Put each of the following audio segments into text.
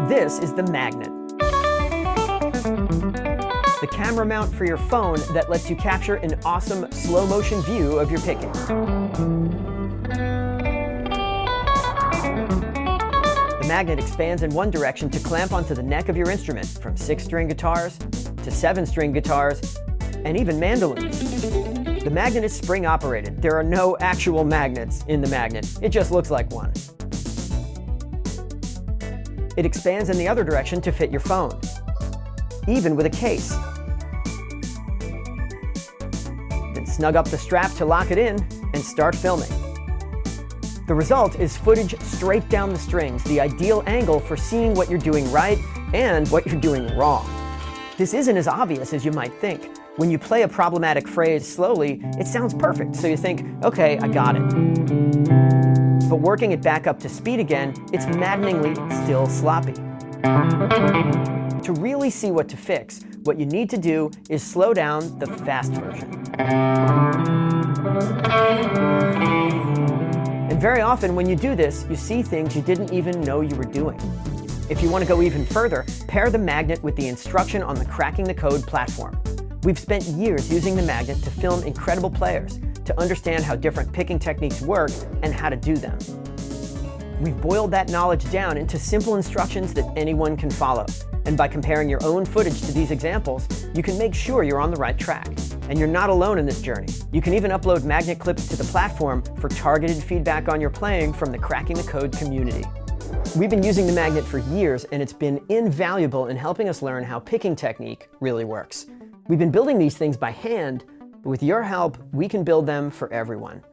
This is the magnet, the camera mount for your phone that lets you capture an awesome slow motion view of your picking. The magnet expands in one direction to clamp onto the neck of your instrument, from 6-string guitars to 7-string guitars and even mandolins. The magnet is spring operated. There are no actual magnets in the magnet. It just looks like one. It expands in the other direction to fit your phone, even with a case. Then snug up the strap to lock it in and start filming. The result is footage straight down the strings, the ideal angle for seeing what you're doing right and what you're doing wrong. This isn't as obvious as you might think. When you play a problematic phrase slowly, it sounds perfect, so you think, okay, I got it. But working it back up to speed again, it's maddeningly still sloppy. To really see what to fix, what you need to do is slow down the fast version. And very often when you do this, you see things you didn't even know you were doing. If you want to go even further, pair the magnet with the instruction on the Cracking the Code platform. We've spent years using the magnet to film incredible players, to understand how different picking techniques work and how to do them. We've boiled that knowledge down into simple instructions that anyone can follow. And by comparing your own footage to these examples, you can make sure you're on the right track. And you're not alone in this journey. You can even upload magnet clips to the platform for targeted feedback on your playing from the Cracking the Code community. We've been using the magnet for years, and it's been invaluable in helping us learn how picking technique really works. We've been building these things by hand, but with your help, we can build them for everyone.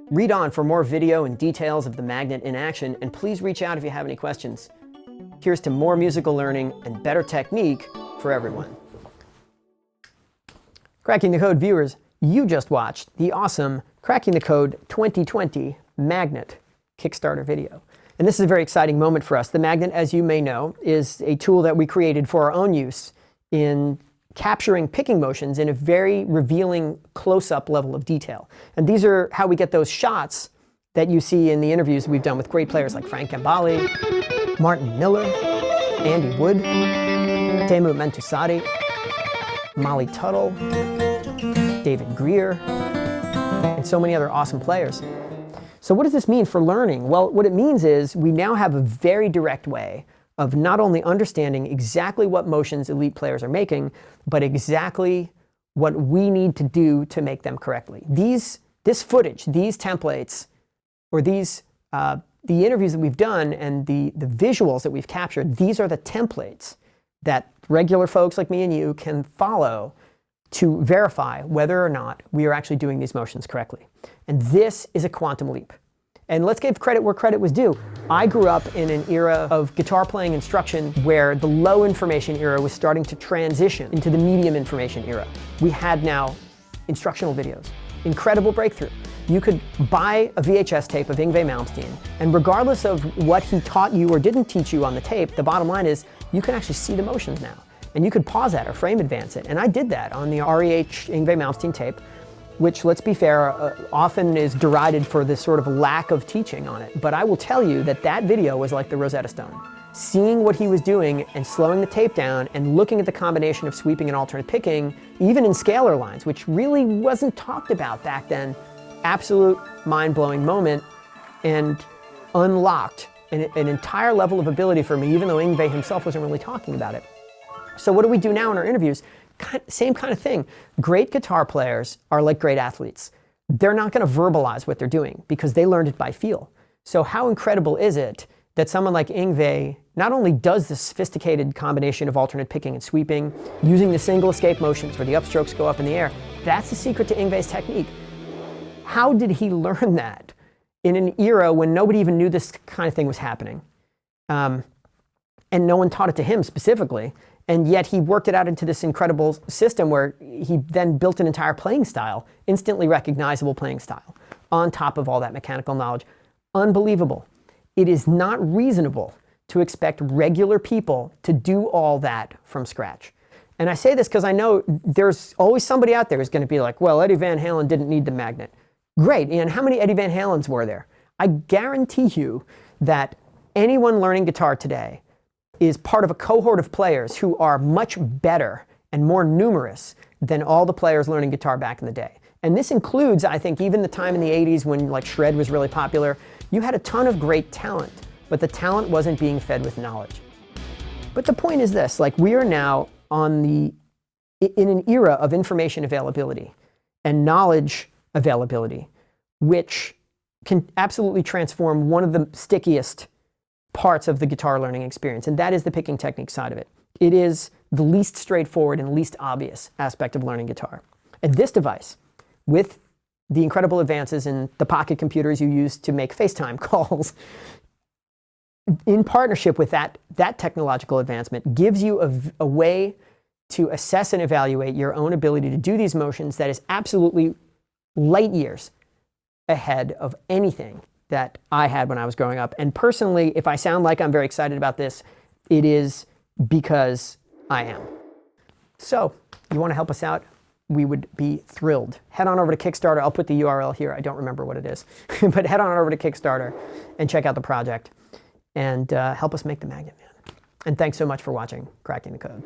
Read on for more video and details of the magnet in action, and please reach out if you have any questions. Here's to more musical learning and better technique for everyone. Cracking the Code viewers, you just watched the awesome Cracking the Code 2020 Magnet Kickstarter video. And this is a very exciting moment for us. The magnet, as you may know, is a tool that we created for our own use in capturing picking motions in a very revealing close-up level of detail. And these are how we get those shots that you see in the interviews we've done with great players like Frank Gambale, Martin Miller, Andy Wood, Teemu Mentusati, Molly Tuttle, David Greer, and so many other awesome players. So what does this mean for learning? Well, what it means is we now have a very direct way of not only understanding exactly what motions elite players are making, but exactly what we need to do to make them correctly. This footage, these templates, or the interviews that we've done and the visuals that we've captured, these are the templates that regular folks like me and you can follow to verify whether or not we are actually doing these motions correctly. And this is a quantum leap. And let's give credit where credit was due. I grew up in an era of guitar playing instruction where the low information era was starting to transition into the medium information era. We had now instructional videos. Incredible breakthrough. You could buy a VHS tape of Yngwie Malmsteen, and regardless of what he taught you or didn't teach you on the tape, the bottom line is you can actually see the motions now. And you could pause that or frame advance it. And I did that on the REH Yngwie Malmsteen tape, which, let's be fair, often is derided for this sort of lack of teaching on it. But I will tell you that that video was like the Rosetta Stone. Seeing what he was doing and slowing the tape down and looking at the combination of sweeping and alternate picking, even in scalar lines, which really wasn't talked about back then, absolute mind-blowing moment, and unlocked an entire level of ability for me, even though Yngwie himself wasn't really talking about it. So what do we do now in our interviews? Same kind of thing. Great guitar players are like great athletes. They're not going to verbalize what they're doing because they learned it by feel. So how incredible is it that someone like Yngwie not only does this sophisticated combination of alternate picking and sweeping, using the single escape motions where the upstrokes go up in the air, that's the secret to Yngwie's technique. How did he learn that in an era when nobody even knew this kind of thing was happening? And no one taught it to him specifically. And yet he worked it out into this incredible system where he then built an entire playing style, instantly recognizable playing style, on top of all that mechanical knowledge. Unbelievable. It is not reasonable to expect regular people to do all that from scratch. And I say this because I know there's always somebody out there who's going to be like, well, Eddie Van Halen didn't need the magnet. Great, and how many Eddie Van Halens were there? I guarantee you that anyone learning guitar today is part of a cohort of players who are much better and more numerous than all the players learning guitar back in the day. And this includes, I think, even the time in the 80s when like shred was really popular. You had a ton of great talent, but the talent wasn't being fed with knowledge. But the point is this, like we are now in an era of information availability and knowledge availability, which can absolutely transform one of the stickiest parts of the guitar learning experience, and that is the picking technique side of it. It is the least straightforward and least obvious aspect of learning guitar. And this device, with the incredible advances in the pocket computers you use to make FaceTime calls, in partnership with that technological advancement, gives you a way to assess and evaluate your own ability to do these motions that is absolutely light years ahead of anything that I had when I was growing up. And personally, if I sound like I'm very excited about this, it is because I am. So, you want to help us out? We would be thrilled. Head on over to Kickstarter. I'll put the URL here. I don't remember what it is. But head on over to Kickstarter and check out the project and help us make the Magnet Man. And thanks so much for watching Cracking the Code.